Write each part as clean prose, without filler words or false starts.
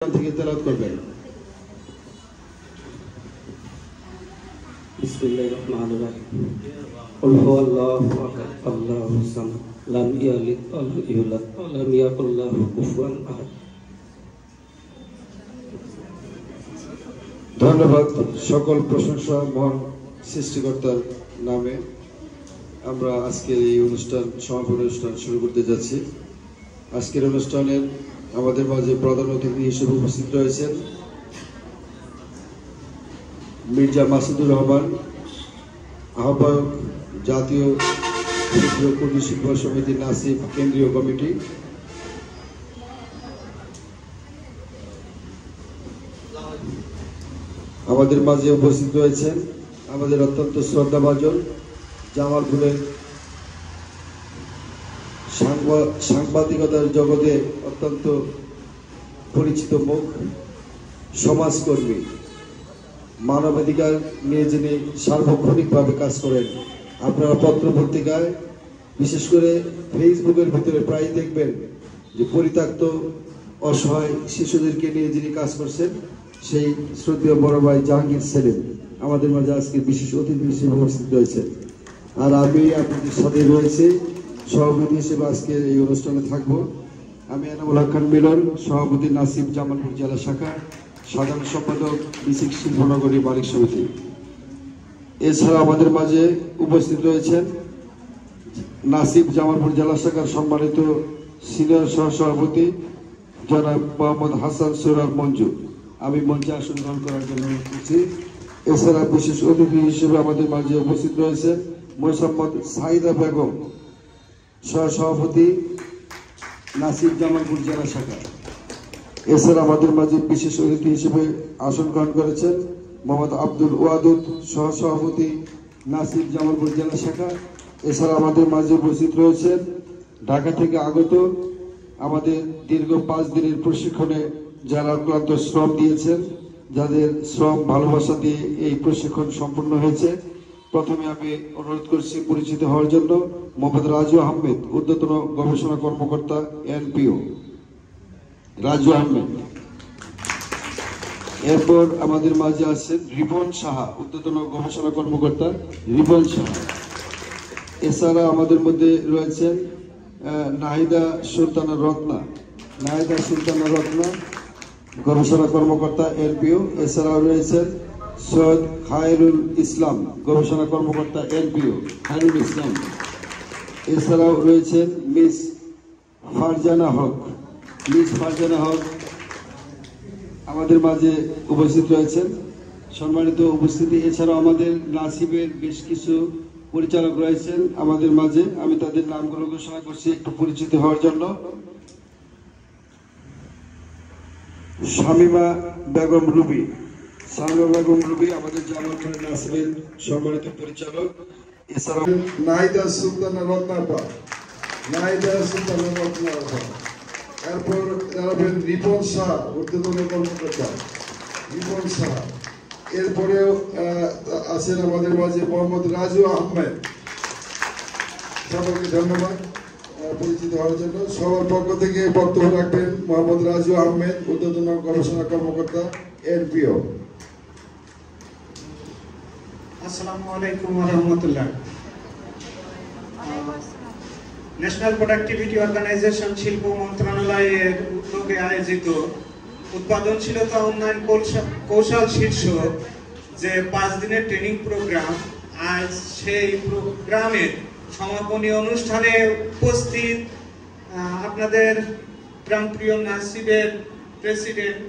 থেকে তেলাওয়াত করবেন। বিসমিল্লাহির রহমানির রহিম। কুল হুয়াল্লাহু আহাদ আল্লাহুস সামাদ লাম ইয়ালিদ ওয়া লাম ইউলাদ ওয়া লাম ইয়াকুল লাহু কুফুয়ান আহাদ। ধন্যবাদ। সকল প্রশংসা মহান সৃষ্টিকর্তার নামে। আমরা আজকের এই সমাপনী অনুষ্ঠান শুরু করতে যাচ্ছি। আজকের অনুষ্ঠানের আমাদের মাঝে প্রধান অতিথি হিসেবে উপস্থিত রয়েছেন মির্জা মাসুদুর রহমান, আহ্বায়ক, জাতীয় কর্মী শিল্প সমিতি নাসিব কেন্দ্রীয় কমিটি। আমাদের মাঝে উপস্থিত রয়েছেন আমাদের অত্যন্ত শ্রদ্ধাভাজন জামালপুরের সাংবাদিকতার জগতে অত্যন্ত পরিচিত মুখ, সমাজকর্মী, মানবাধিকার নিয়ে যিনি সার্বক্ষণিকভাবে কাজ করেন। আপনারা পত্র পত্রিকায়, বিশেষ করে ফেসবুকের ভিতরে প্রায় দেখবেন যে পরিত্যক্ত অসহায় শিশুদেরকে নিয়ে যিনি কাজ করছেন, সেই শ্রদ্ধেয় বড় ভাই জাহাঙ্গীর সেলিম আমাদের মাঝে আজকে বিশেষ অতিথি হিসেবে উপস্থিত রয়েছেন। আর আমি আপনাদের সাথে রয়েছে সভাপতি হিসেবে আজকে এই অনুষ্ঠানে থাকব। আমি এনামুল হক খান মিলন, সভাপতি নাসিব জামালপুর জেলা শাখা, সাধারণ সম্পাদক বিসিক শিল্পনগরী মালিক সমিতি। এছাড়া আমাদের মাঝে উপস্থিত রয়েছেন নাসিব জামালপুর জেলা শাখার সম্মানিত সিনিয়র সহসভাপতি জনাব মোহাম্মদ হাসান সোহরাব মঞ্জু। আমি মঞ্চে আসন গ্রহণ করার জন্য করছি। এছাড়া বিশেষ অতিথি হিসেবে আমাদের মাঝে উপস্থিত রয়েছেন মোসাম্মদ সাইদা বেগম, সহসভাপতি নাসিব জামালপুর জেলা শাখা। এছাড়া আমাদের মাঝে বিশেষ অতিথি হিসেবে আসন গ্রহণ করেছেন মোহাম্মদ আব্দুল ওয়াদুদ, সহসভাপতি নাসিব জামালপুর জেলা শাখা। এছাড়া আমাদের মাঝে উপস্থিত রয়েছেন ঢাকা থেকে আগত, আমাদের দীর্ঘ 5 দিনের প্রশিক্ষণে যারা অক্লান্ত শ্রম দিয়েছেন, যাদের শ্রম ভালোবাসা দিয়ে এই প্রশিক্ষণ সম্পূর্ণ হয়েছে। প্রথমে আমি অনুরোধ করছি পরিচিত হওয়ার জন্য মোহাম্মদ রাজু আহমেদ, ঊর্ধ্বতন গবেষণা কর্মকর্তা এনপিও, রাজু আহমেদ। এরপর আমাদের মাঝে আছেন রিপন সাহা, ঊর্ধ্বতন গবেষণা কর্মকর্তা রিপন সাহা। এছাড়া আমাদের মধ্যে রয়েছেন নাহিদা সুলতানা রত্না, গবেষণা কর্মকর্তা এনপিও। এছাড়াও রয়েছেন সৈয়দ খায়রুল ইসলাম, গবেষণা কর্মকর্তা এনপিও, খায়রুল ইসলাম। এছাড়াও রয়েছেন মিস ফারজানা হক আমাদের মাঝে উপস্থিত রয়েছেন, সম্মানিত উপস্থিতি। এছাড়াও আমাদের নাসিবের বেশ কিছু পরিচালক রয়েছেন আমাদের মাঝে। আমি তাদের নামগুলো ঘোষণা করছি একটু পরিচিত হওয়ার জন্য। শামিমা বেগম রুবি আমাদের জামালপুরের নাসিবের সম্মানিত পরিচালক। এছাড়াও নাহিদা সুলতানা রত্না। এরপর দাঁড়াবেন রিপন শাহ, ঊর্ধ্বতন কর্মকর্তা রিপন শাহ। এরপরেও আছেন আমাদের মাঝে মোহাম্মদ রাজু আহমেদ। সকলকে ধন্যবাদ পরিচিত হওয়ার জন্য। সবার পক্ষ থেকে বক্তব্য রাখবেন মোহাম্মদ রাজু আহমেদ, ঊর্ধ্বতন গবেষণা কর্মকর্তা এনপিও। আসসালামু আলাইকুম ওয়া রাহমাতুল্লাহ। ন্যাশনাল প্রোডাক্টিভিটি অর্গানাইজেশন শিল্প মন্ত্রণালয়ের উদ্যোগে আয়োজিত উৎপাদনশীলতা উন্নয়ন কৌশল শীর্ষক যে 5 দিনের ট্রেনিং প্রোগ্রাম, আজ সেই প্রোগ্রামের সমাপনী অনুষ্ঠানে উপস্থিত আপনাদের প্রাণপ্রিয় নাসিবের প্রেসিডেন্ট,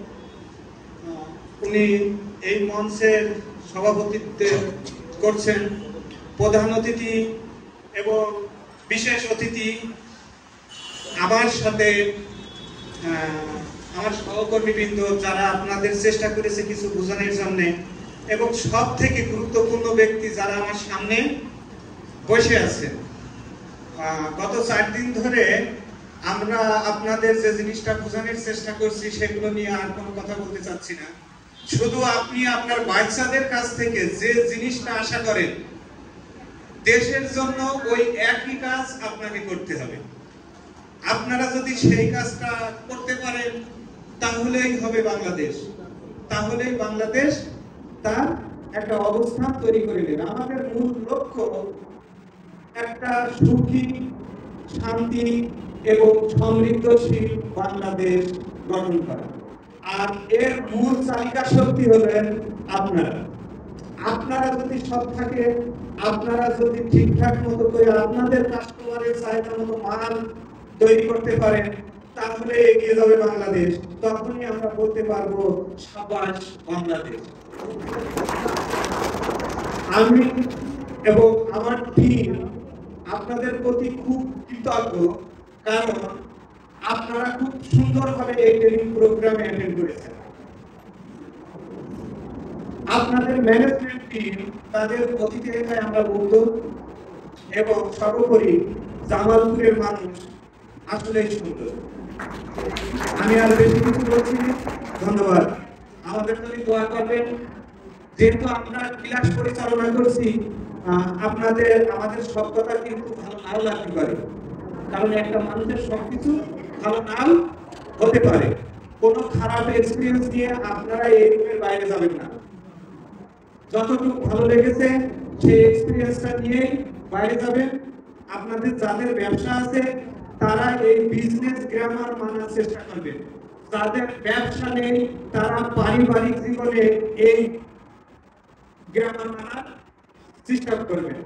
উনি এই মঞ্চের সভাপতিত্ব করছেন। প্রধান অতিথি এবং বিশেষ অতিথি, আমার সাথে আমার সহকর্মীবৃন্দ যারা আপনাদের চেষ্টা করেছে কিছু বোঝানোর জন্য, এবং সব থেকে গুরুত্বপূর্ণ ব্যক্তি যারা আমার সামনে বসে আছেন। গত 4 দিন ধরে আমরা আপনাদের যে জিনিসটা বোঝানোর চেষ্টা করছি সেগুলো নিয়ে আর কোনো কথা বলতে চাচ্ছি না। শুধু আপনি আপনার বাচ্চাদের কাছ থেকে যে জিনিসটা আশা করেন, দেশের জন্য ওই একই কাজ আপনাকে করতে হবে। আপনারা যদি সেই কাজটা করতে পারেন, তাহলেই হবে বাংলাদেশ, তাহলেই বাংলাদেশ তার একটা অবস্থান তৈরি করে নেবে। আমাদের মূল লক্ষ্য একটা সুখী, শান্তি এবং সমৃদ্ধশীল বাংলাদেশ গঠন করা। আর এর মূল চালিকা শক্তি হলেন আপনারা। আপনারা যদি সৎ থাকে, আপনারা যদি ঠিকঠাক মতো করে আপনাদের কাস্টমারের চাহিদা মতো মাল তৈরি করতে পারেন, তাহলে এগিয়ে যাবে বাংলাদেশ। তখনই আমরা বলতে পারবো সাবাস বাংলাদেশ। আমি এবং আমার টিম আপনাদের প্রতি খুব কৃতজ্ঞ, কারণ আপনারা খুব সুন্দরভাবে এই ট্রেনিং প্রোগ্রামে অ্যাটেন্ড করেছেন। আপনাদের ম্যানেজমেন্ট টিম তাদের অতিথিতায় আমরা মুগ্ধ, এবং সর্বোপরি জামালপুরের মানুষ আসলেই সুন্দর। আমি আর বেশি কিছু বলছি না, ধন্যবাদ। আমাদের জন্য দোয়া করবেন। যেহেতু আমরা ক্লাস পরিচালনা করছি, আমাদের সব কথা কিন্তু ভালো নাও লাগতে পারে, কারণ একটা মানুষের সবকিছু ভালো নাও হতে পারে। কোনো খারাপ এক্সপিরিয়েন্স নিয়ে আপনারা এই রুমের বাইরে যাবেন না। যতটুকু ভালো লেগেছে সেই এক্সপিরিয়েন্সটা নিয়ে বাইরে যাবেন। আপনাদের যাদের ব্যবসা আছে তারা এই বিজনেস গ্রামার মানার চেষ্টা করবেন। যাদের ব্যবসা নেই তারা পারিবারিক জীবনে এই গ্রামার মানার চেষ্টা করবেন।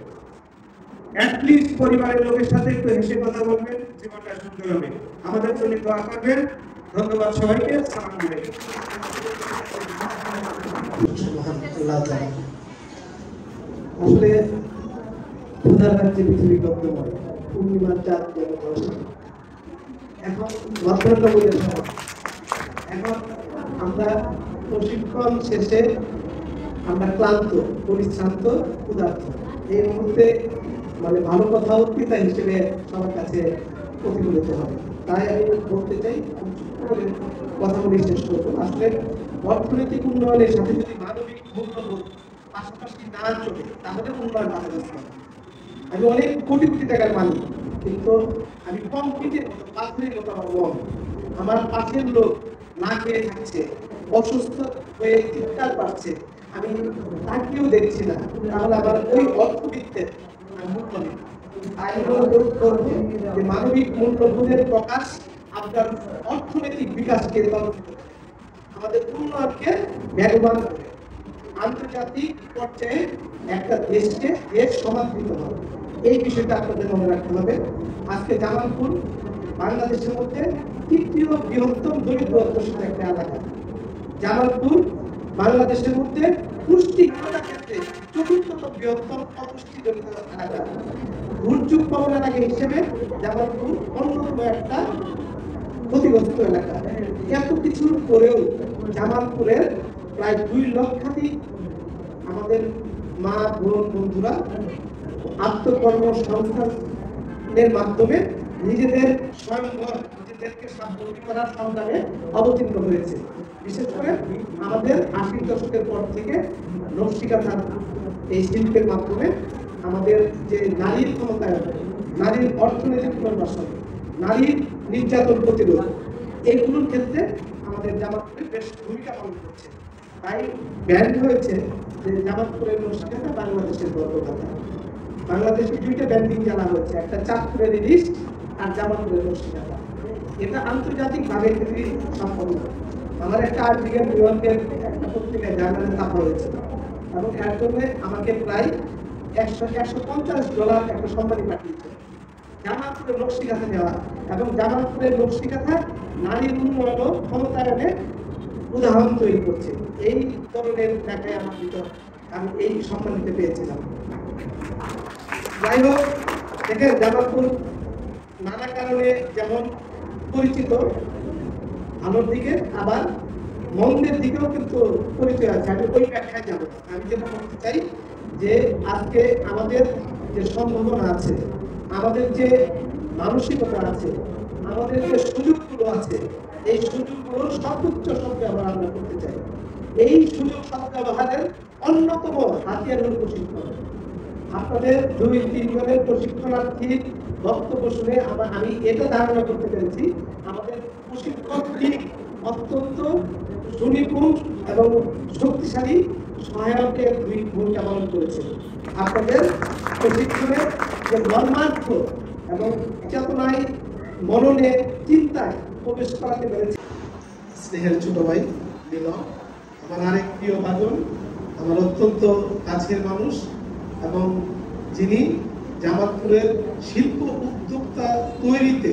অ্যাটলিস্ট পরিবারের লোকের সাথে একটু হেসে কথা বলবেন, জীবনটা সুন্দর হবে। আমাদের জন্য দোয়া করবেন। ধন্যবাদ সবাইকে। আসসালামু আলাইকুম। আসলে ক্ষুধার রাজ্যে পৃথিবী গদ্যময়, পূর্ণিমার চাঁদ যেন দর্শন। এখন ভদ্রতা বলে এখন আমরা প্রশিক্ষণ শেষে আমরা ক্লান্ত, পরিশ্রান্ত, ক্ষুধার্ত। এই মুহূর্তে মানে ভালো কথাও পিতা হিসেবে সবার কাছে প্রতিফলিত হবে। তাই আমি বলতে চাই, কথা বলে শেষ করবো। আসলে অর্থনৈতিক উন্নয়নের সাথে যদি মানবিক মূল্যবোধ পাশাপাশি না চলে তাহলে উন্নয়ন বাধা যাচ্ছে। আমি অনেক কোটি কোটি টাকার মালিক, কিন্তু আমি কংক্রিটের মতো, পাথরের মতো আমার মন। আমার পাশের লোক না খেয়ে থাকছে, অসুস্থ হয়ে চিৎকার পাচ্ছে, আমি তাকেও দেখছি না, তাহলে আমার ওই অর্থবিত্তের মূল্য নেই। তাই অনুরোধ করবো যে মানবিক মূল্যবোধের প্রকাশ আপনার অর্থনৈতিক বিকাশকে আমাদের উন্নয়নকে বেগবান করে আন্তর্জাতিক পর্যায়ে একটা দেশকে দেশ সমাদৃত হবে। এই বিষয়টা আপনাদের মনে রাখতে হবে। আজকে জামালপুর বাংলাদেশের মধ্যে তৃতীয় বৃহত্তম দরিদ্র অধ্যুষিত একটা এলাকা। জামালপুর বাংলাদেশের মধ্যে পুষ্টিগত ক্ষেত্রে চতুর্থতম বৃহত্তম অপুষ্টি দরিদ্র এলাকা। দুর্যোগ প্রবণ এলাকা হিসেবে জামালপুর অন্যতম একটা ক্ষতিগ্রস্ত এলাকা। এত কিছুর পরেও জামালপুরের প্রায় 2 লক্ষাধিক আমাদের মা বোন বন্ধুরা আত্মকর্মসংস্থানের মাধ্যমে নিজেদের স্বয়ংবর, নিজেদেরকে স্বাবলম্বী করার সংগ্রামে অবতীর্ণ হয়েছে। বিশেষ করে আমাদের 80 দশকের পর থেকে নকশিকাঁথার এই শিল্পের মাধ্যমে আমাদের যে নারীর ক্ষমতায়ন, নারীর অর্থনৈতিক পুনর্বাসন, নারীর নির্যাতন প্রতিরোধ, এইগুলোর ক্ষেত্রে আমাদের জামালপুরে বেশ ভূমিকা পালন করছে। তাই ব্যান্ড হয়েছে যে জামালপুরের নকশিকাঁথা বাংলাদেশের গর্বগাথা। বাংলাদেশে 2টা ব্যান্ডিং জানা হয়েছে, একটা চাঁদপুরের ইলিশ আর জামালপুরের নকশিকাঁথা। এটা আন্তর্জাতিক ভাবে পৃথিবী সম্পন্ন। আমার একটা আর্টিকেল নিউইয়র্কের একটা পত্রিকায় জার্নালে ছাপা হয়েছে, এবং এর জন্য আমাকে প্রায় $150 একটা সম্মানী পাঠিয়েছে। জামালপুরের নকশিকাঁথা দেওয়া এবং জামালপুরের নকশিকাঁথা নারীর উন্নয়ন ও ক্ষমতায়নে উদাহরণ তৈরি করছে। এই ধরনের দেখায় আমার ভিতর আমি এই সম্মানিত পেয়েছিলাম। যাই হোক, দেখেন জামালপুর নানা কারণে যেমন পরিচিত, ভালোর দিকে আবার মন্দের দিকেও কিন্তু পরিচয় আছে। আমি ওই ব্যাখ্যায় যাব। আমি যেটা বলতে চাই যে আজকে আমাদের যে সম্ভাবনা আছে, আমাদের যে মানসিকতা আছে, আমাদের যে সুযোগগুলো আছে, এই সুযোগগুলো সর্বোচ্চ সদ্ব্যবহার আমরা করতে চাই। এই সুযোগ সদ্ব্যবহারের অন্যতম হাতিয়ার হল প্রশিক্ষণ। আপনাদের 2-3 জনের প্রশিক্ষণার্থীর বক্তব্য শুনে আমি এটা ধারণা করতে পেরেছি আমাদের প্রশিক্ষণ টিম অত্যন্ত সুনিপুণ এবং শক্তিশালী সহায়কের ভূমিকা পালন করেছে। আপনাদের প্রশিক্ষণে যে মর্মার্থ এবং চেতনায় মননে চিন্তায় প্রবেশ করাতে পেরেছে। স্নেহের ছোট ভাই মিলন, আমার আরেক প্রিয় ভাজন, আমার অত্যন্ত কাছের মানুষ এবং যিনি জামালপুরের শিল্প উদ্যোক্তা তৈরিতে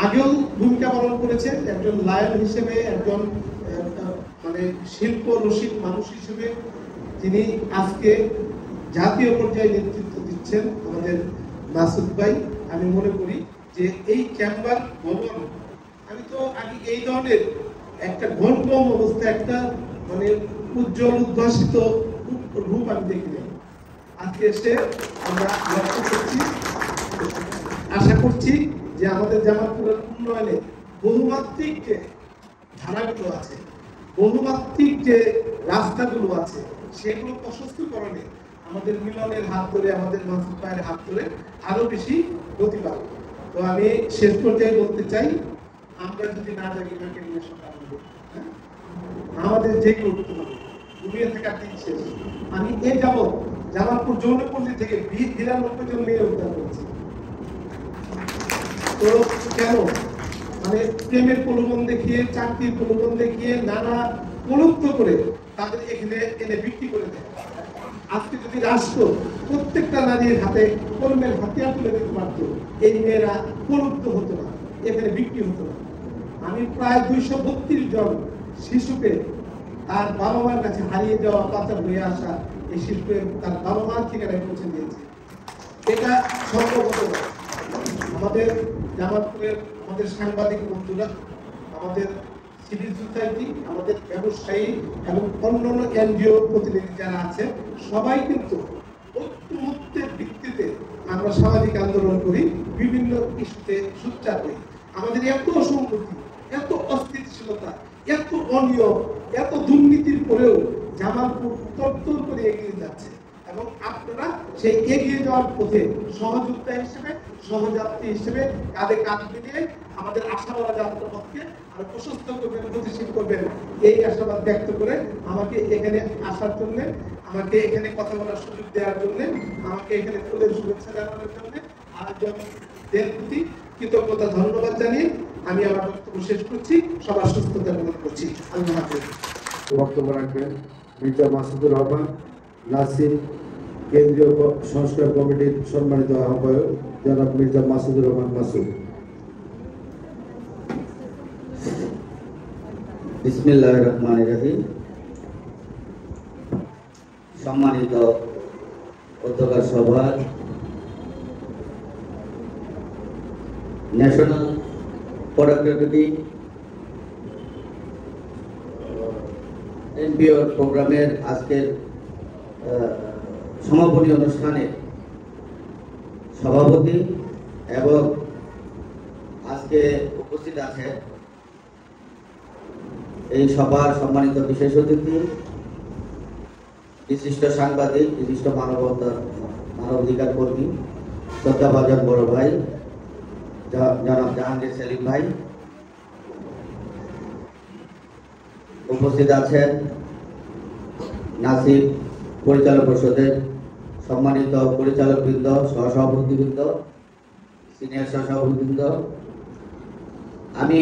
আগেও ভূমিকা পালন করেছেন, একজন লায়ন হিসেবে, একজন মানে শিল্প রসিক মানুষ হিসেবে যিনি আজকে জাতীয় পর্যায়ে নেতৃত্ব দিচ্ছেন আমাদের মাসুদ ভাই। আমি মনে করি যে এই চেম্বার ভবন, আমি তো আগে এই ধরনের একটা ঘনকম অবস্থা, একটা মানে উজ্জ্বল উদ্ভাসিত রূপ আমি দেখি নাই। আজকে এসে আমরা লক্ষ্য করছি, আশা করছি যে আমাদের জামালপুরের উন্নয়নে বহুমাত্রিক যে ধারাগুলো আছে, বহুমাত্রিক যে রাস্তাগুলো আছে, সেগুলো প্রশস্তকরণে আমাদের মিলনের হাত ধরে, আমাদের মাসুদ ভাইয়ের হাত ধরে আরো বেশি গতি পাবে। তো আমি শেষ পর্যায়ে বলতে চাই, আমরা যদি না জাগি না কেন সকাল আমাদের যে করতে হবে, ঘুমিয়ে থাকার দিন শেষ। আমি এই যাবো জামালপুর যৌনপল্লী থেকে 92 জন মেয়ে উদ্ধার করেছি। তো কেন মানে প্রেমের প্রলোভন দেখিয়ে, চাকরির প্রলোভন দেখিয়ে, নানা প্রলুব্ধ করে তাদের এখানে এনে বিক্রি করে দেয়। আজকে যদি রাষ্ট্র প্রত্যেকটা নারীর হাতে কর্মের হাতিয়ার তুলে দিতে পারত, এই মেয়েরা প্রলুব্ধ হতো না, এখানে বিক্রি হতো না। আমি প্রায় 232 জন শিশুকে তার বাবা মার কাছে হারিয়ে যাওয়া, পাচার হয়ে আসা এই শিশুকে তার বাবা মার ঠিকানায় পৌঁছে দিয়েছে। এটা সম্ভব হতো না। আমাদের জামালপুরের আমাদের সাংবাদিক বন্ধুরা, আমাদের সিভিল সোসাইটি, আমাদের ব্যবসায়ী এবং অন্যান্য এনজিও প্রতিনিধি যারা আছে, সবাই কিন্তু ঐক্যমত্যের ভিত্তিতে আমরা সামাজিক আন্দোলন করি, বিভিন্ন ইস্যুতে সোচ্চার হই। আমাদের এত অসংগতি, এত অস্থিতিশীলতা, এত অনিয়ম, এত দুর্নীতির পরেও জামালপুর তরতর করে এগিয়ে যাচ্ছে এবং আপনারা সেই এগিয়ে যাওয়ার পথে সহযোদ্ধা হিসেবে, সহযাত্রী হিসেবে কাঁধে কাঁধ মিলিয়ে আমাদের আশাবাদ যাত্রা পথকে আরো প্রশস্ত করবেন, গতিশীল করবেন, এই আশাবাদ ব্যক্ত করে আমাকে এখানে আসার জন্য, আমাকে এখানে কথা বলার সুযোগ দেওয়ার জন্য, আমাকে এখানে ফুলের শুভেচ্ছা জানানোর জন্য আয়োজকদের প্রতি কৃতজ্ঞতা, ধন্যবাদ জানিয়ে আমি আমার বক্তব্য শেষ করছি। সবার সুস্থতা কামনা করছি। আল্লাহ হাফেজ। বক্তব্য রাখবেন মির্জা মাসুদুর রহমান নাসির, কেন্দ্রীয় সংস্কার কমিটির সম্মানিত আহ্বায়ক জনাব মির্জা মাসুদুর রহমান মাসুদ। বিসমিল্লাহির রহমানির রহিম। সম্মানিত পতাকা সভা, ন্যাশনাল প্রোডাক্টিভিটি এনপিওর প্রোগ্রামের আজকের সমাপনী অনুষ্ঠানে সভাপতি এবং আজকে উপস্থিত আছে এই সভার সম্মানিত বিশেষ অতিথি, বিশিষ্ট সাংবাদিক, বিশিষ্ট মানবাধিকার কর্মী, শ্রদ্ধাভাজন বড় ভাই জনাব জাহাঙ্গীর সেলিম ভাই, উপস্থিত আছেন নাসিব পরিচালক পরিষদের সম্মানিত পরিচালকবৃন্দ, সহসভাপতিবৃন্দ, সিনিয়র সহসভাপতিবৃন্দ। আমি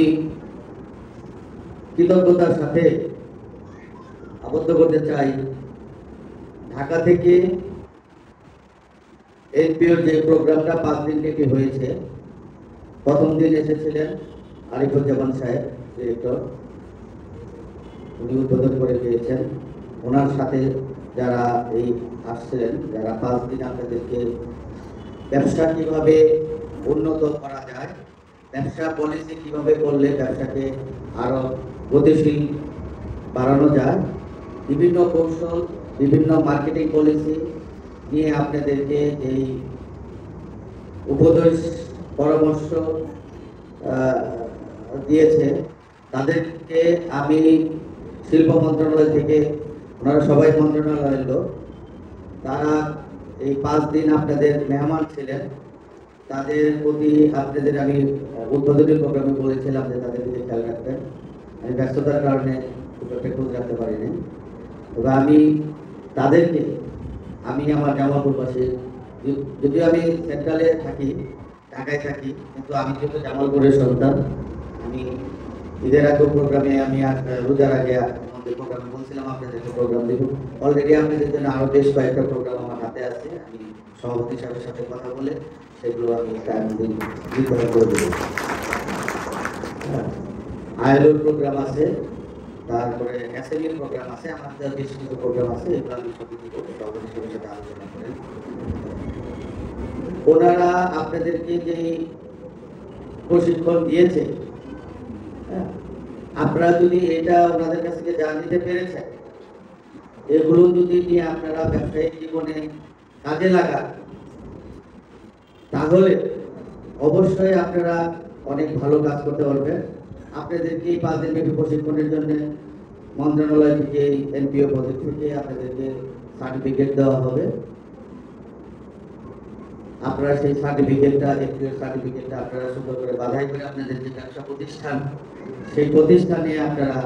কৃতজ্ঞতার সাথে আবদ্ধ করতে চাই, ঢাকা থেকে এনপিওর যে প্রোগ্রামটা 5 দিন থেকে হয়েছে, প্রথম দিন এসেছিলেন আরিফুজ্জামান সাহেব, ডিরেক্টর, উনি উদ্বোধন করে পেয়েছেন। ওনার সাথে যারা এই আসছিলেন, যারা 5 দিন আপনাদেরকে ব্যবসা কিভাবে উন্নত করা যায়, ব্যবসা পলিসি কিভাবে করলে ব্যবসাকে আরো গতিশীল বাড়ানো যায়, বিভিন্ন কৌশল, বিভিন্ন মার্কেটিং পলিসি নিয়ে আপনাদেরকে এই উপদেশ পরামর্শ দিয়েছে, তাদেরকে আমি শিল্প মন্ত্রণালয় থেকে, ওনারা সবাই মন্ত্রণালয়ের লোক, তারা এই 5 দিন আপনাদের মেহমান ছিলেন, তাদের প্রতি আপনাদের আমি উদ্বোধনী প্রোগ্রামে বলেছিলাম যে তাদের দিকে খেয়াল রাখবেন। আমি ব্যস্ততার কারণে খুব একটা খোঁজ রাখতে পারিনি। তবে আমি তাদেরকে, আমি আমার জামালপুরবাসী, যদিও আমি সেন্ট্রালে থাকি, ঢাকায় থাকি, কিন্তু আমি যেহেতু জামালপুরের সন্তান, আমি ঈদের আগে প্রোগ্রামে, আমি রোজার আগে আমাদের প্রোগ্রামে বলছিলাম আপনাদেরকে প্রোগ্রাম দেব। অলরেডি আপনাদের জন্য আরো বেশ কয়েকটা প্রোগ্রাম আমার হাতে আছে। আমি সভাপতি সাহেবের সাথে কথা বলে সেগুলো আমি টাইম দিন বিতরণ করে দেবো। আইএলওর প্রোগ্রাম আছে, তারপরে এসএমএর প্রোগ্রাম আছে, আমাদের বেশ কিছু প্রোগ্রাম আছে, এগুলো আমি সবই দিব, সভাপতি সাহেবের সাথে আলোচনা করেন। ওনারা আপনাদেরকে যে প্রশিক্ষণ দিয়েছে, আপনারা যদি এটা ওনাদের কাছ থেকে জান দিতে পেরেছেন, এগুলো যদি নিয়ে আপনারা ব্যবসায়িক জীবনে কাজে লাগান, তাহলে অবশ্যই আপনারা অনেক ভালো কাজ করতে পারবেন। আপনাদেরকে 5 দিন ব্যাপী প্রশিক্ষণের জন্য মন্ত্রণালয় থেকে, এনপিও প্রজেক্ট থেকে আপনাদেরকে সার্টিফিকেট দেওয়া হবে। আপনারা সেই সার্টিফিকেটটা, এনপিওর সার্টিফিকেটটা আপনারা সুন্দর করে বাধাই করে আপনাদের যে ব্যবসা প্রতিষ্ঠান, সেই প্রতিষ্ঠানে আপনারা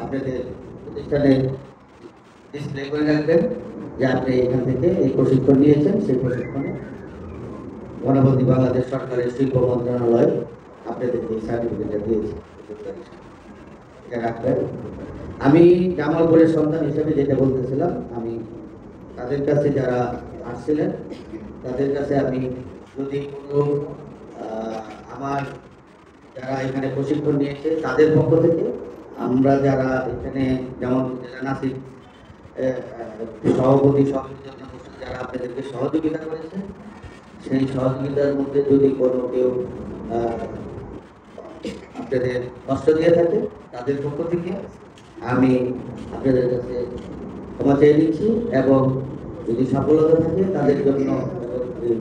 আপনাদের প্রতিষ্ঠানে ডিসপ্লে করে রাখবেন যে আপনি এখান থেকে এই প্রশিক্ষণ নিয়েছেন। সেই প্রশিক্ষণে গণপতি বাংলাদেশ সরকারের শিল্প মন্ত্রণালয় আপনাদেরকে এই সার্টিফিকেটটা দিয়েছে, এটা রাখবেন। আমি জামালপুরের সন্তান হিসেবে যেটা বলতেছিলাম, আমি তাদের কাছে যারা আসছিলেন তাদের কাছে আমি যদি কোনো আমার যারা এখানে প্রশিক্ষণ নিয়েছে তাদের পক্ষ থেকে, আমরা যারা এখানে যেমন নাসিক সভাপতি যারা আপনাদেরকে সহযোগিতা করেছে, সেই সহযোগিতার মধ্যে যদি কোনো কেউ আপনাদের কষ্ট দিয়ে থাকে, তাদের পক্ষ থেকে আমি আপনাদের কাছে ক্ষমা চেয়ে নিচ্ছি। এবং যদি সফলতা থাকে তাদের জন্য,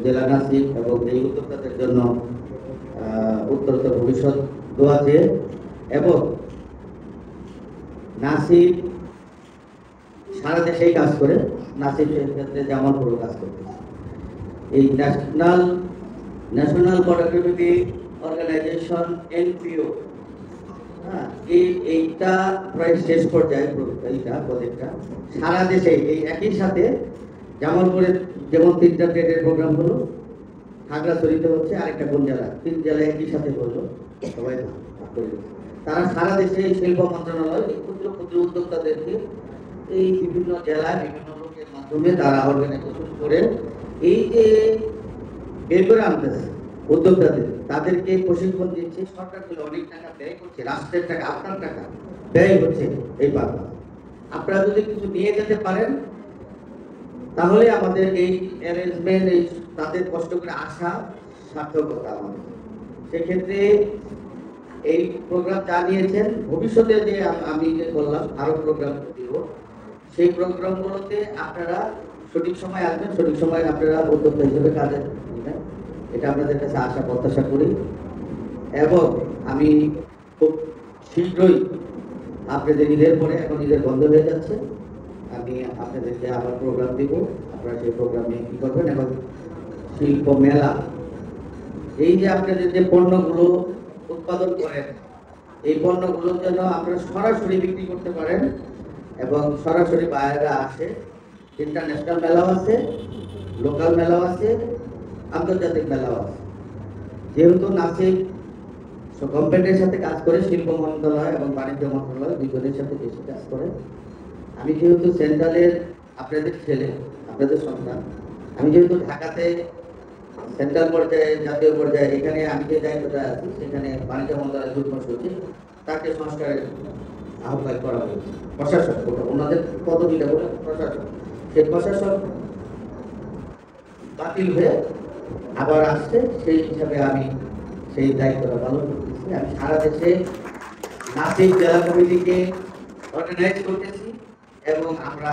জেলা নাসিক এবং এই উদ্যোক্তাদের জন্য উত্তরোত্তর ভবিষ্যৎ দোয়া চেয়ে, এবং নাসিক সারা দেশেই কাজ করে, নাসিকের ক্ষেত্রে জামালপুরও কাজ করতেছে। এই ন্যাশনাল প্রোডাক্টিভিটি অর্গানাইজেশন এনপিও, এইটা প্রায় শেষ পর্যায়ে এইটা প্রজেক্টটা সারা দেশে এই একই সাথে জামালপুরের যেমন 3টা ট্রেডের প্রোগ্রাম হলো, খাগড়াছড়িতে হচ্ছে, আরেকটা কোন জেলা, 3 জেলায় একই সাথে হলো, সবাই তারা সারা দেশে শিল্প মন্ত্রণালয় ক্ষুদ্র ক্ষুদ্র উদ্যোক্তাদেরকে এই বিভিন্ন জেলায় বিভিন্ন লোকের মাধ্যমে তারা অর্গানাইজেশন করে এই যে বের করে আনতেছে উদ্যোক্তাদের, তাদেরকে প্রশিক্ষণ দিচ্ছে। সরকার থেকে অনেক টাকা ব্যয় করছে, রাষ্ট্রের টাকা, আপনার টাকা ব্যয় হচ্ছে এই পাতা। আপনারা যদি কিছু নিয়ে যেতে পারেন তাহলে আমাদের এই অ্যারেঞ্জমেন্ট, এই তাদের কষ্ট করে আসা সার্থকতা আমাদের। সেক্ষেত্রে এই প্রোগ্রাম যা নিয়েছেন, ভবিষ্যতে যে আমি যে বললাম আরো প্রোগ্রাম দিব, সেই প্রোগ্রামগুলোতে আপনারা সঠিক সময় আসবেন, সঠিক সময় আপনারা উদ্যোক্তা হিসেবে কাজে নেবেন, এটা আপনাদের কাছে আশা প্রত্যাশা করি। এবং আমি খুব শীঘ্রই আপনাদের ঈদের পরে, এখন ঈদের বন্ধ হয়ে যাচ্ছে, আমি আপনাদেরকে আবার প্রোগ্রাম দিব। আপনারা সেই প্রোগ্রামে কি করবেন, এবং শিল্প মেলা, এই যে আপনাদের যে পণ্যগুলো উৎপাদন করেন, এই পণ্যগুলো যেন আপনারা সরাসরি বিক্রি করতে পারেন এবং সরাসরি বাইরেরা আসে। ইন্টারন্যাশনাল মেলাও আছে, লোকাল মেলাও আছে, আন্তর্জাতিক মেলাও আছে। যেহেতু নাসিক গভর্নমেন্টের সাথে কাজ করে, শিল্প মন্ত্রণালয় এবং বাণিজ্য মন্ত্রণালয় দুজনের সাথে বেশি কাজ করে। আমি যেহেতু সেন্ট্রালের আপনাদের ছেলে, আপনাদের সন্তান, আমি যেহেতু ঢাকাতে সেন্ট্রাল পর্যায়ে, জাতীয় পর্যায়ে, এখানে আমি যে দায়িত্বটা আছি, সেখানে বাণিজ্য মন্ত্রণালয়ের যুগ্ম সচিব, তাকে সংস্কারের আহ্বান করা হয়েছে। প্রশাসক, ওনাদের পদবিটা বলে প্রশাসক, সেই প্রশাসক বাতিল হয়ে আবার আসছে, সেই হিসাবে আমি সেই দায়িত্বটা পালন করতেছি। আমি সারা দেশে নাসিক জেলা কমিটিকে অর্গানাইজ করতেছি এবং আমরা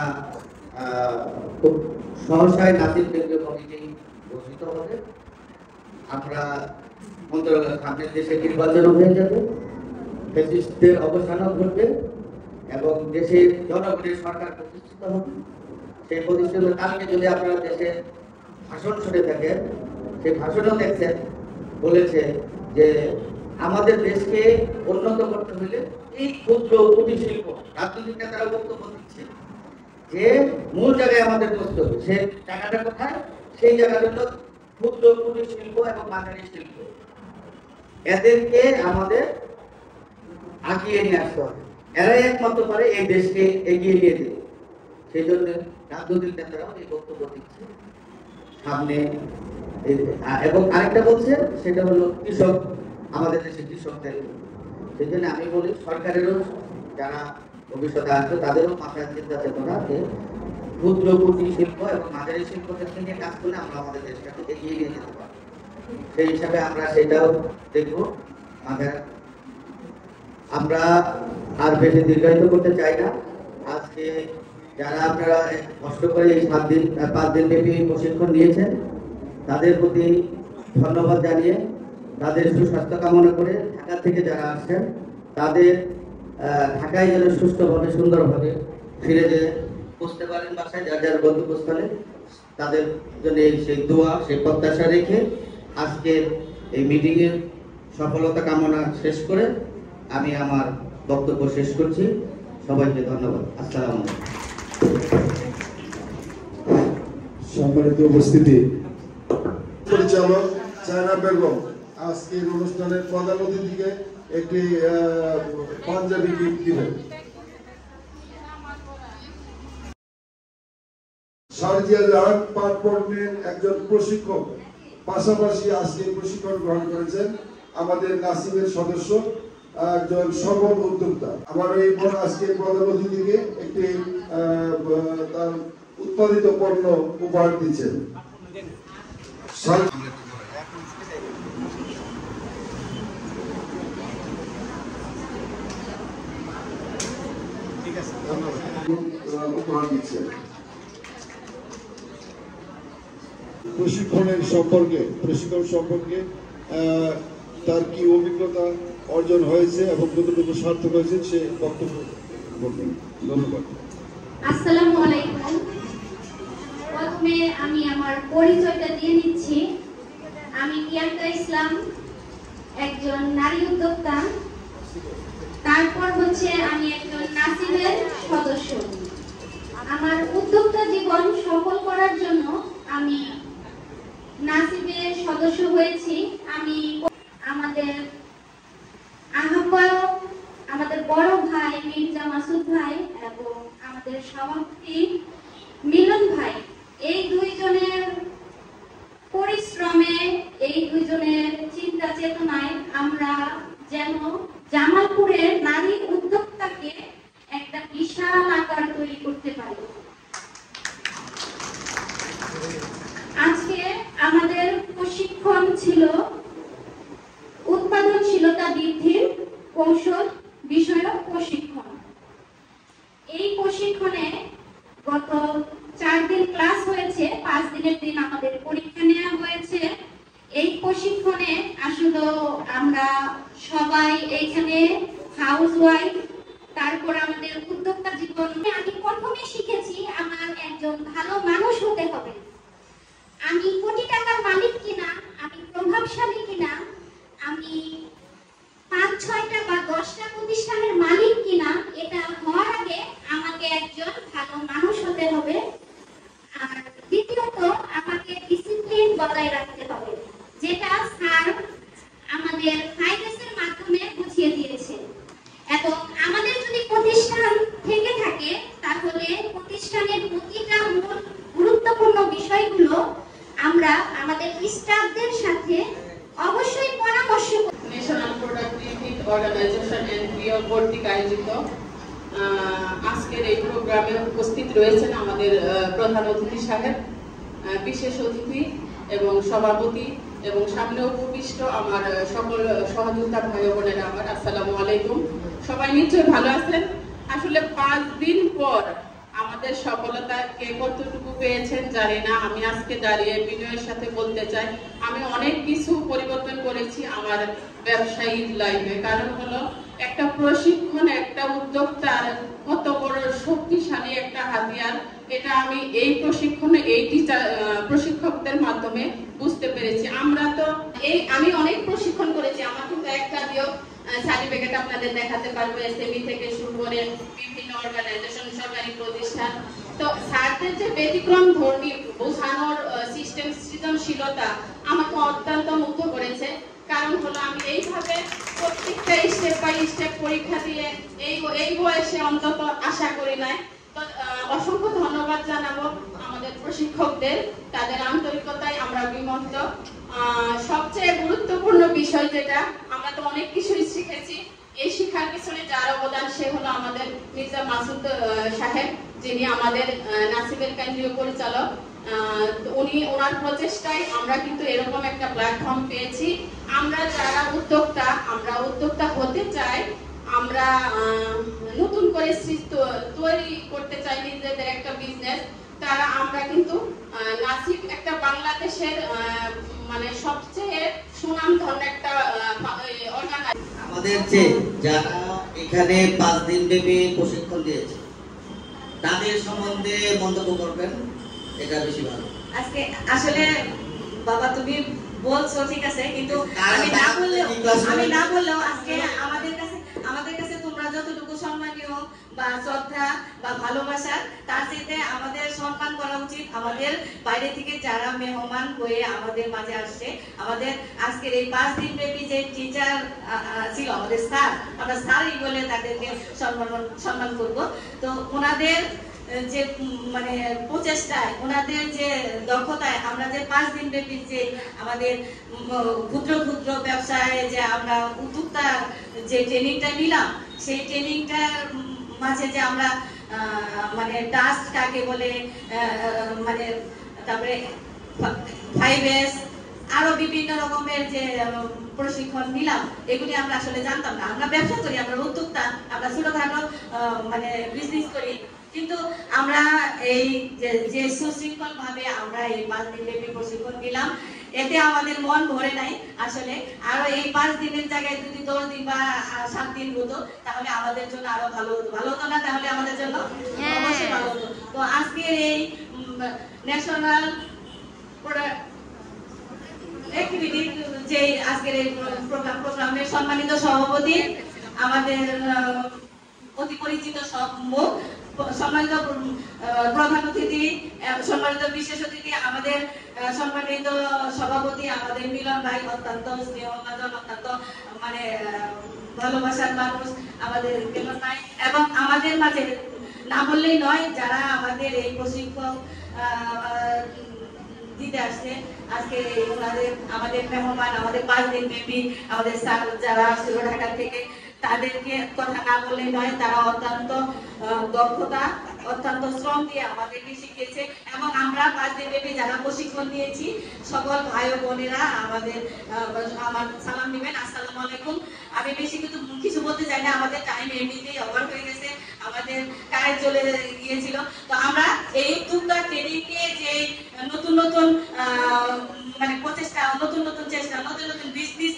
খুব সহসায় নাসিক কেন্দ্রীয় কমিটি ঘোষিত হবে। আমরা মন্ত্রণালয়, সামনের দেশে নির্বাচন হয়ে যাবে, ফ্যাসিস্টদের অবসানও ঘটবে এবং দেশের জনগণের সরকার প্রতিষ্ঠিত হবে। সেই প্রতিষ্ঠিত কালকে যদি আপনারা দেশের ভাষণ শুনে থাকেন, সেই ভাষণও দেখছেন, বলেছে যে আমাদের দেশকে উন্নত করতে হলে এই ক্ষুদ্র কুটির শিল্প, রাজনৈতিক নেতারা বক্তব্য দিচ্ছে যে মূল জায়গায় আমাদের বসতে হবে, সে জায়গাটা কোথায়? সেই জায়গাটা হলো ক্ষুদ্র কুটির শিল্প এবং মাঝারি শিল্প। এদেরকে আমাদের আগিয়ে নিয়ে আসতে হবে, এরাই একমাত্র পারে এই দেশকে এগিয়ে নিয়ে দিতে। সেই জন্য রাজনৈতিক নেতারাও এই বক্তব্য দিচ্ছে সামনে। এবং আরেকটা বলছে সেটা হলো কৃষক, আমাদের দেশে কৃষকদের। সেই জন্য আমি বলি সরকারেরও যারা ভবিষ্যতে আসবে তাদেরও মাথায় চিন্তা চেতনা যে ক্ষুদ্র কুটির শিল্প এবং মাঝারি শিল্প ক্ষেত্রে নিয়ে কাজ করলে আমরা আমাদের দেশটাকে এগিয়ে নিয়ে যেতে পারবো। সেই হিসাবে আমরা সেটাও দেখবো। আমরা আর বেশি দীর্ঘায়িত করতে চাই না। আজকে যারা আপনারা কষ্ট করে এই 5 দিন ব্যাপী প্রশিক্ষণ নিয়েছেন তাদের প্রতি ধন্যবাদ জানিয়ে, তাদের সুস্বাস্থ্য কামনা করে, ঢাকা থেকে যারা আসছেন তাদের ঢাকায় যেন সুস্থভাবে সুন্দরভাবে ফিরে যেয়ে বসতে পারেন বাসায়, যার যার গন্তব্যস্থলে, তাদের জন্য সেই দোয়া, সেই প্রত্যাশা রেখে আজকের এই মিটিংয়ের সফলতা কামনা শেষ করে আমি আমার বক্তব্য শেষ করছি। সবাইকে ধন্যবাদ। আসসালামু আলাইকুম। সম্মানিত উপস্থিতি, পরিচালক চায়না বেগম আজকের অনুষ্ঠানের প্রধান অতিথিকে একটি পাঞ্জাবি গিফট দিবেন। শারজিয়া জাহান পাঠ পড়লেন একজন প্রশিক্ষক, পাশাপাশি আজকে প্রশিক্ষণ গ্রহণ করেছেন আমাদের নাসিমের সদস্য, একজন সফল উদ্যোক্তা। আমার এই বোন আজকে প্রধান অতিথিকে একটি তার উৎপাদিত পণ্য উপহার দিচ্ছেন। উপহার দিচ্ছেন। প্রশিক্ষণ সম্পর্কে তার কি অভিজ্ঞতা অর্জন হয়েছে এবং কতটুকু সার্থক হয়েছে সে বক্তব্য বলবেন। ধন্যবাদ। আসসালামু আলাইকুম। প্রথমে আমি আমার পরিচয়টা দিয়ে নিচ্ছি। আমি প্রিয়াঙ্কা ইসলাম, একজন নারী উদ্যোক্তা। তারপর হচ্ছে আমি একজন নাসিমের সদস্য। আমার উদ্যোক্তা জীবন সফল করার জন্য আমি নাসিমের সদস্য হয়েছি। আমি আমাদের আহ্বায়ক, আমাদের বড় ভাই মির্জা মাসুদ ভাই এবং আমাদের সভাপতি মিলন ভাই, এই দুইজনের পরিশ্রমে, এই দুইজনের চিন্তা চেতনায় আমরা যেন জামালপুরের নারী উদ্যোক্তাকে একটা বিশাল আকার তৈরি করতে পারি। আজকে আমাদের প্রশিক্ষণ ছিল উৎপাদনশীলতা বৃদ্ধির কৌশল বিষয়ক প্রশিক্ষণ। এই প্রশিক্ষণে গত 4 দিন ক্লাস হয়েছে, 5 দিনের দিন আমাদের পরীক্ষা নেওয়া হয়েছে। এই প্রশিক্ষণে আসলে আমরা সবাই এইখানে হাউস ওয়াইফ, তারপর আমাদের উদ্যোক্তা জীবন। আমি প্রথমে শিখেছি আমার একজন ভালো মানুষ হতে হবে। আমি কোটি টাকার মালিক কিনা, আমি প্রভাবশালী কিনা, আমি 5-6টা বা 10টা প্রতিষ্ঠানের মালিক কিনা, এটা হওয়ার আগে আমাকে একজন ভালো মানুষ হতে হবে। আর দ্বিতীয়ত আমাকে ডিসিপ্লিন বজায় রাখতে হবে, যেটা স্যার আমাদের ফাইনান্সের মাধ্যমে বুঝিয়ে দিয়েছে। এবং আমাদের যদি প্রতিষ্ঠান থেকে থাকে তাহলে প্রতিষ্ঠানের প্রতিটা মূল গুরুত্বপূর্ণ বিষয়গুলো আমরা আমাদের স্টাফদের সাথে অবশ্যই পরামর্শ ন্যাশনাল প্রোডাক্টিভিটি অর্গানাইজেশন এন্ড পিওর কর্তৃক আয়োজিত আজকের এই প্রোগ্রামে উপস্থিত রয়েছেন আমাদের প্রধান অতিথি সাহেব, বিশেষ অতিথি এবং সভাপতি এবং সামনে উপবিষ্ট আমার সকল সহযোদ্ধা ভাই বোনেরা আমার, আসসালামু আলাইকুম। সবাই নিশ্চয়ই ভালো আছেন। আসলে 5 দিন পর আমাদের সফলতা কে কতটুকু পেয়েছেন জানি না। আমি আজকে দাঁড়িয়ে বিনয়ের সাথে বলতে চাই আমি অনেক কিছু পরিবর্তন করেছি আমার ব্যবসায়িক লাইফে। কারণ হলো একটা প্রশিক্ষণ একটা উদ্যোক্তার কত বড় শক্তিশালী একটা হাতিয়ার, এটা আমি এই প্রশিক্ষণে এই প্রশিক্ষকদের মাধ্যমে বুঝতে পেরেছি। আমি অনেক প্রশিক্ষণ করেছি, আমার কিন্তু একটা দিয়েও সার্টিফিকেট আপনাদের দেখাতে পারবো, এসএমই থেকে শুরু করে বিভিন্ন অর্গানাইজেশন, সরকারি প্রতিষ্ঠান। তো স্যারদের যে ব্যতিক্রম ধর্মী বোঝানোর সিস্টেম, সৃজনশীলতা আমাকে অত্যন্ত মুগ্ধ করেছে। কারণ হলো আমি এইভাবে প্রত্যেকটা স্টেপ বাই স্টেপ পরীক্ষা দিয়ে এই বয়সে অন্তত আশা করি নাই। তো অসংখ্য ধন্যবাদ জানাবো আমাদের প্রশিক্ষকদের, তাদের আন্তরিকতায় আমরা বিমুগ্ধ। সবচেয়ে গুরুত্বপূর্ণ বিষয় যেটা, আমরা তো অনেক কিছুই শিখেছি, এই শিক্ষার পিছনে যার অবদান সে হলো আমাদের মির্জা মাসুদ সাহেব, যিনি আমাদের নাসিবের কেন্দ্রীয় পরিচালক। ওনার প্রচেষ্টায় আমরা কিন্তু এরকম একটা প্ল্যাটফর্ম পেয়েছি। আমরা যারা উদ্যোক্তা হতে চাই, আমরা নতুন করে তৈরি করতে চাই নিজেদের একটা বিজনেস, তারা আমরা কিন্তু নাসিব একটা বাংলাদেশের মানে সবচেয়ে সুনামধন্য একটা অর্গানাইজেশন। আমাদের যে যারা এখানে 5 দিন ব্যাপী প্রশিক্ষণ দিয়েছে তাদের সম্বন্ধে মন্তব্য করবেন, এটা বেশি ভালো। আজকে আসলে বাবা তুমি বলছো ঠিক আছে, কিন্তু আমি না বললেও আজকে আমাদের কাছে তোমরা যতটুকু সম্মানীয় বা শ্রদ্ধা বা ভালোবাসা, তার চাইতে আমাদের সম্মান করা উচিত আমাদের বাইরে থেকে যারা মেহমান হয়ে আমাদের মাঝে আসছে। আমাদের আজকের এই 5 দিন ব্যাপী যে টিচার ছিল আমাদের স্যার, আমরা স্যারই বলে তাদেরকে সম্মান করব। তো ওনাদের যে মানে প্রচেষ্টায়, ওনাদের যে দক্ষতায় আমরা যে 5 দিন ব্যাপী যে আমাদের ক্ষুদ্র ক্ষুদ্র ব্যবসায় যে আমরা উদ্যোক্তা যে ট্রেনিংটা নিলাম, সেই ট্রেনিংটার মাঝে যে আমরা মানে টাস্ক কাকে বলে, মানে তারপরে 5S আরো বিভিন্ন রকমের যে প্রশিক্ষণ নিলাম, এগুলি আমরা আসলে জানতাম না। আমরা ব্যবসা করি, আমরা উদ্যোক্তা, আমরা ছোটখাটো মানে বিজনেস করি, কিন্তু আমরা এই যে সুশৃঙ্খল ভাবে আমরা এই 5 দিন ব্যাপী প্রশিক্ষণ দিলাম, এতে আমাদের মন ভরে নাই আসলে। আরো এই 5 দিনের জায়গায় যদি 10 দিন বা 7 দিন হতো তাহলে আমাদের জন্য আরো ভালো হতো না? তাহলে আমাদের জন্য অবশ্যই ভালো হতো। তো আজকের এই ন্যাশনাল অ্যাক্টিভিটি যে আজকের এই প্রোগ্রামের সম্মানিত সভাপতি, আমাদের অতি পরিচিত সব মুখ, সম্মানিত প্রধান অতিথি, সম্মানিত বিশেষ অতিথি, আমাদের সম্মানিত সভাপতি আমাদের মিলন ভাই, অত্যন্ত স্নেহভাজন, অত্যন্ত মানে ভালোবাসার মানুষ আমাদের মিলন ভাই, এবং আমাদের মাঝে না বললেই নয় যারা আমাদের এই প্রশিক্ষণ দিতে আসছে আজকে, আমাদের মেহমান, আমাদের 5 দিন ব্যাপী আমাদের স্যার যারা আসছিল ঢাকা থেকে, তাদেরকে কথা না বললে নয়। তারা অত্যন্ত দক্ষতা, অত্যন্ত শ্রম দিয়ে আমাদেরকে শিখিয়েছে, এবং আমরা 5 দিন ব্যাপী যারা প্রশিক্ষণ নিয়েছি সকল ভাই ও বোনেরা আমার সালাম নেবেন, আসসালামু আলাইকুম। আমি বেশি কিছু বলতে চাই না, আমাদের টাইম এমনিতেই ওভার হয়ে গেছে, আমাদের কারেন্ট চলে গিয়েছিল। তো আমরা এই উদ্যোক্তা ট্রেনিংয়ে যে নতুন নতুন মানে প্রচেষ্টা, নতুন নতুন চেষ্টা, নতুন নতুন বিজনেস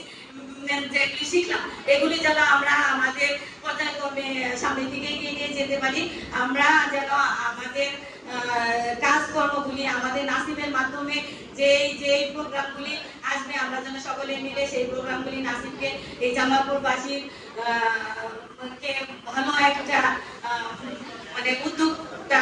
যেগুলি শিখলাম, এগুলি যেন আমরা আমাদের পর্যায়ক্রমে সামনের দিকে এগিয়ে নিয়ে যেতে পারি। আমরা যেন আমাদের কাজকর্মগুলি আমাদের নাসিবের মাধ্যমে যে প্রোগ্রামগুলি আসবে, আমরা যেন সকলে মিলে সেই প্রোগ্রামগুলি নাসিবকে, এই জামালপুরবাসীর কে ভালো একটা মানে উদ্যোগটা